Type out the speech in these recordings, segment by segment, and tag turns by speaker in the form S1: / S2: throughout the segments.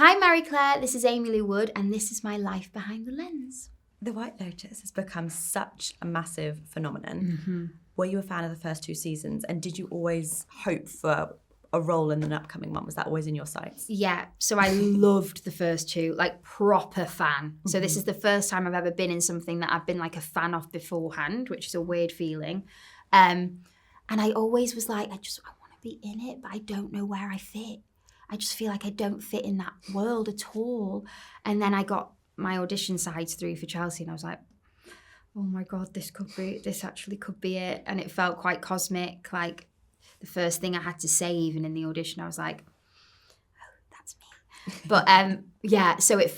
S1: Hi, Mary Claire. This is Aimee Lou Wood, and this is my life behind the lens.
S2: The White Lotus has become such a massive phenomenon.
S1: Mm-hmm.
S2: Were you a fan of the first 2 seasons? And did you always hope for a role in an upcoming one? Was that always in your sights?
S1: Yeah, so I loved the first 2, like proper fan. So this is the first time I've ever been in something that I've been like a fan of beforehand, which is a weird feeling. And I always was like, I want to be in it, but I don't know where I fit. I just feel like I don't fit in that world at all. And then I got my audition sides through for Chelsea, and I was like, oh my God, this actually could be it. And it felt quite cosmic. Like the first thing I had to say, even in the audition, I was like, oh, that's me. But yeah, so it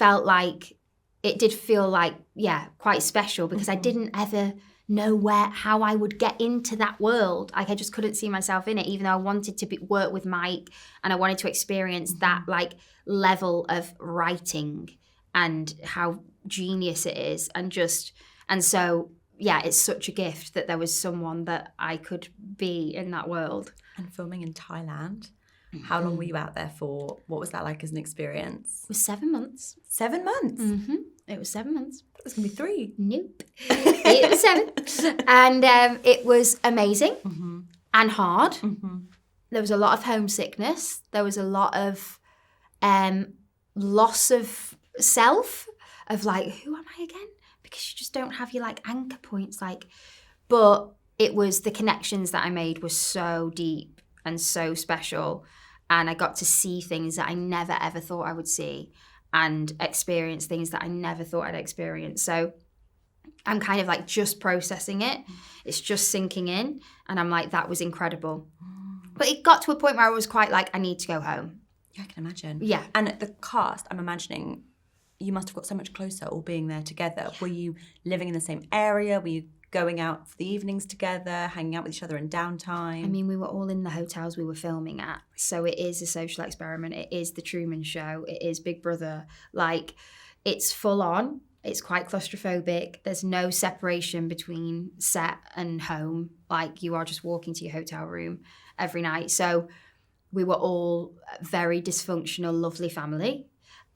S1: did feel like, yeah, quite special, because I didn't ever know how I would get into that world. Like I just couldn't see myself in it, even though I wanted to work with Mike and I wanted to experience that like level of writing and how genius it is. And so, yeah, it's such a gift that there was someone that I could be in that world.
S2: And filming in Thailand. How long were you out there for? What was that like as an experience?
S1: It was 7 months.
S2: 7 months?
S1: Mm-hmm. It was 7 months.
S2: It was going to be 3.
S1: Nope. It was 7. And it was amazing and hard. Mm-hmm. There was a lot of homesickness. There was a lot of loss of self, of like, who am I again? Because you just don't have your like anchor points. But it was the connections that I made were so deep and so special. And I got to see things that I never ever thought I would see, and experience things that I never thought I'd experience. So I'm kind of like just processing it. It's just sinking in. And I'm like, that was incredible. But it got to a point where I was quite like, I need to go home.
S2: Yeah, I can imagine.
S1: Yeah.
S2: And the cast, I'm imagining you must have got so much closer all being there together. Yeah. Were you living in the same area? Were you going out for the evenings together, hanging out with each other in downtime?
S1: I mean, we were all in the hotels we were filming at. So it is a social experiment. It is the Truman Show. It is Big Brother. Like, it's full on. It's quite claustrophobic. There's no separation between set and home. Like, you are just walking to your hotel room every night. So we were all a very dysfunctional, lovely family.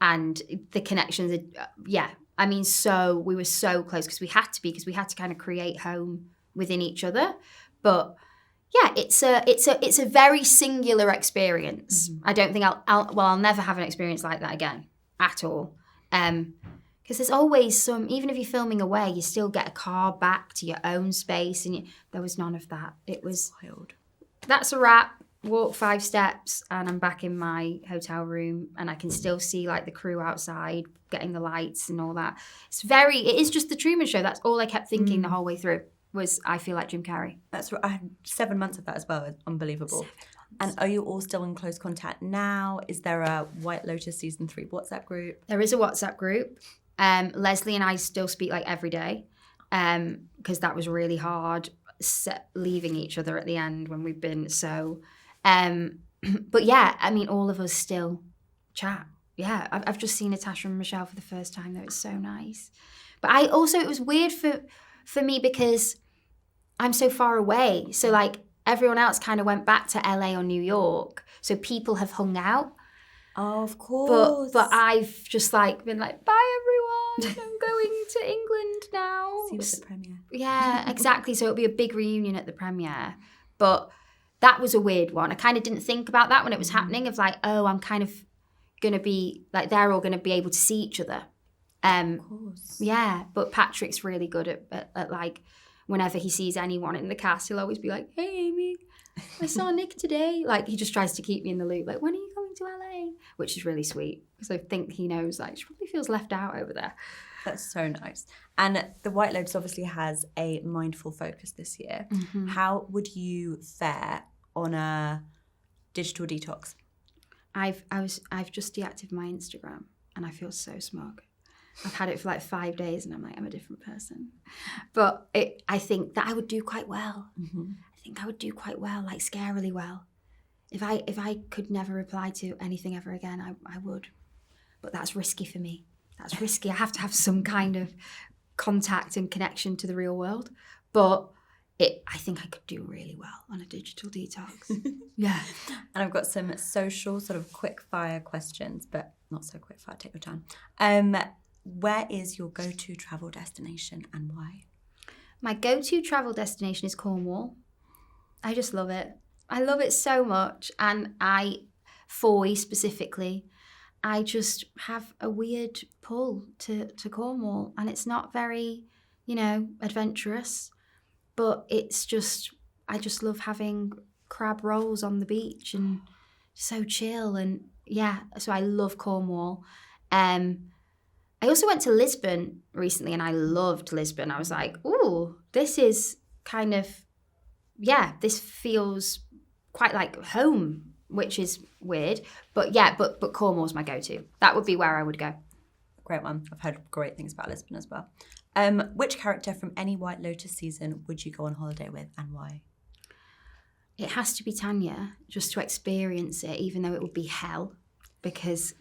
S1: And the connections, yeah. I mean, we were so close because we had to kind of create home within each other. But yeah, it's a very singular experience. Mm-hmm. I don't think I'll never have an experience like that again at all. Because there's always even if you're filming away, you still get a car back to your own space, and there was none of that. It was
S2: wild. That's
S1: a wrap. Walk 5 steps and I'm back in my hotel room, and I can still see like the crew outside getting the lights and all that. It is just the Truman Show. That's all I kept thinking the whole way through was, I feel like Jim Carrey.
S2: That's right. I had 7 months of that as well. Unbelievable.
S1: 7 months.
S2: And are you all still in close contact now? Is there a White Lotus season 3 WhatsApp group?
S1: There is a WhatsApp group. Leslie and I still speak like every day, because that was really hard leaving each other at the end when we've been so... but yeah, I mean, all of us still chat. Yeah, I've just seen Natasha and Michelle for the first time. That was so nice. But it was weird for me because I'm so far away. So like everyone else kind of went back to LA or New York. So people have hung out.
S2: Oh, of course.
S1: But I've just like been like, bye everyone, I'm going to England now.
S2: See you at the premiere.
S1: Yeah, exactly. So it'll be a big reunion at the premiere. But that was a weird one. I kind of didn't think about that when it was happening, of like, oh, I'm kind of going to be, like, they're all going to be able to see each other.
S2: Of course.
S1: Yeah, but Patrick's really good at like, whenever he sees anyone in the cast, he'll always be like, hey, Amy, I saw Nick today. Like, he just tries to keep me in the loop. Like, when are you going to LA? Which is really sweet, because I think he knows, like, she probably feels left out over there.
S2: That's so nice. And the White Lotus obviously has a mindful focus this year. Mm-hmm. How would you fare on a digital detox?
S1: I've just deactivated my Instagram, and I feel so smug. I've had it for like 5 days, and I'm like, I'm a different person. But I think that I would do quite well. Mm-hmm. I think I would do quite well, like scarily well. If I could never reply to anything ever again, I would. But that's risky for me. That's risky. I have to have some kind of contact and connection to the real world. But I think I could do really well on a digital detox. Yeah.
S2: And I've got some social sort of quick fire questions, but not so quick fire, take your time. Where is your go-to travel destination and why?
S1: My go-to travel destination is Cornwall. I just love it. I love it so much. And Foy specifically, I just have a weird pull to Cornwall. And it's not very, adventurous. But it's just, I just love having crab rolls on the beach and so chill. And yeah, so I love Cornwall. I also went to Lisbon recently and I loved Lisbon. I was like, ooh, this is kind of, this feels quite like home, which is weird. But yeah, but Cornwall's my go-to. That would be where I would go.
S2: Great one. I've heard great things about Lisbon as well. Which character from any White Lotus season would you go on holiday with and why?
S1: It has to be Tanya, just to experience it, even though it would be hell, because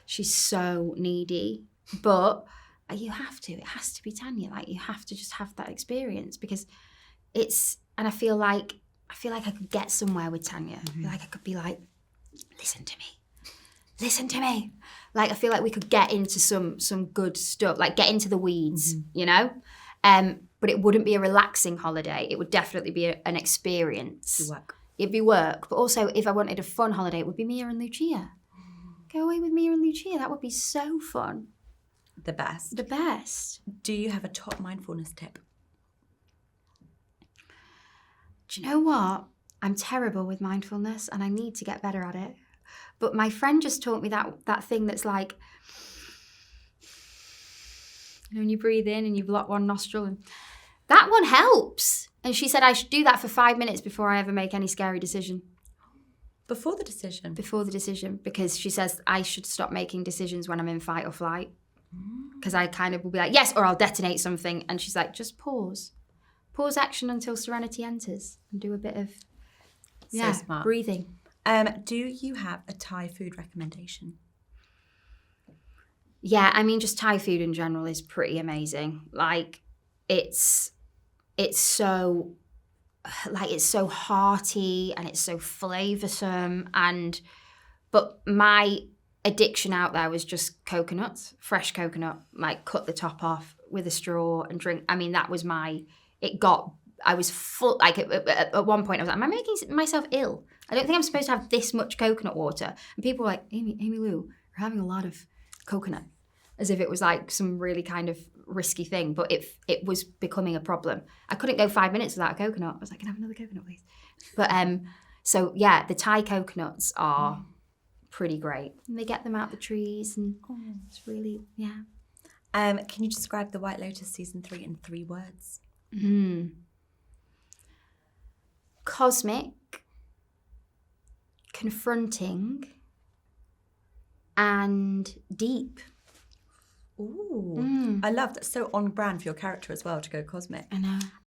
S1: she's so needy. But you have to. It has to be Tanya. Like, you have to just have that experience because and I feel like I could get somewhere with Tanya. I feel like I could be like, listen to me. Like, I feel like we could get into some good stuff, like get into the weeds, But it wouldn't be a relaxing holiday. It would definitely be an experience. It'd be work. But also, if I wanted a fun holiday, it would be Mia and Lucia. Go away with Mia and Lucia. That would be so fun.
S2: The best.
S1: The best.
S2: Do you have a top mindfulness tip?
S1: Do you know what? I'm terrible with mindfulness and I need to get better at it. But my friend just taught me that thing that's like, when you breathe in and you block one nostril, and that one helps. And she said I should do that for 5 minutes before I ever make any scary decision.
S2: Before the decision?
S1: Before the decision, because she says I should stop making decisions when I'm in fight or flight. Because I kind of will be like, yes, or I'll detonate something. And she's like, just pause. Pause action until serenity enters and do a bit of
S2: smart.
S1: Breathing.
S2: Do you have a Thai food recommendation?
S1: Yeah, I mean, just Thai food in general is pretty amazing. Like, it's so hearty and it's so flavoursome. But my addiction out there was just coconuts, fresh coconut, like cut the top off with a straw and drink. I mean, that was I was full, like at one point I was like, am I making myself ill? I don't think I'm supposed to have this much coconut water. And people were like, Aimee Lou, you're having a lot of coconut. As if it was like some really kind of risky thing, but it was becoming a problem. I couldn't go 5 minutes without a coconut. I was like, can I have another coconut, please? But so yeah, the Thai coconuts are pretty great. And they get them out the trees and it's really, yeah.
S2: Can you describe the White Lotus season 3 in 3 words?
S1: Cosmic, confronting, and deep.
S2: Ooh, I love that. So on brand for your character as well to go cosmic.
S1: I know.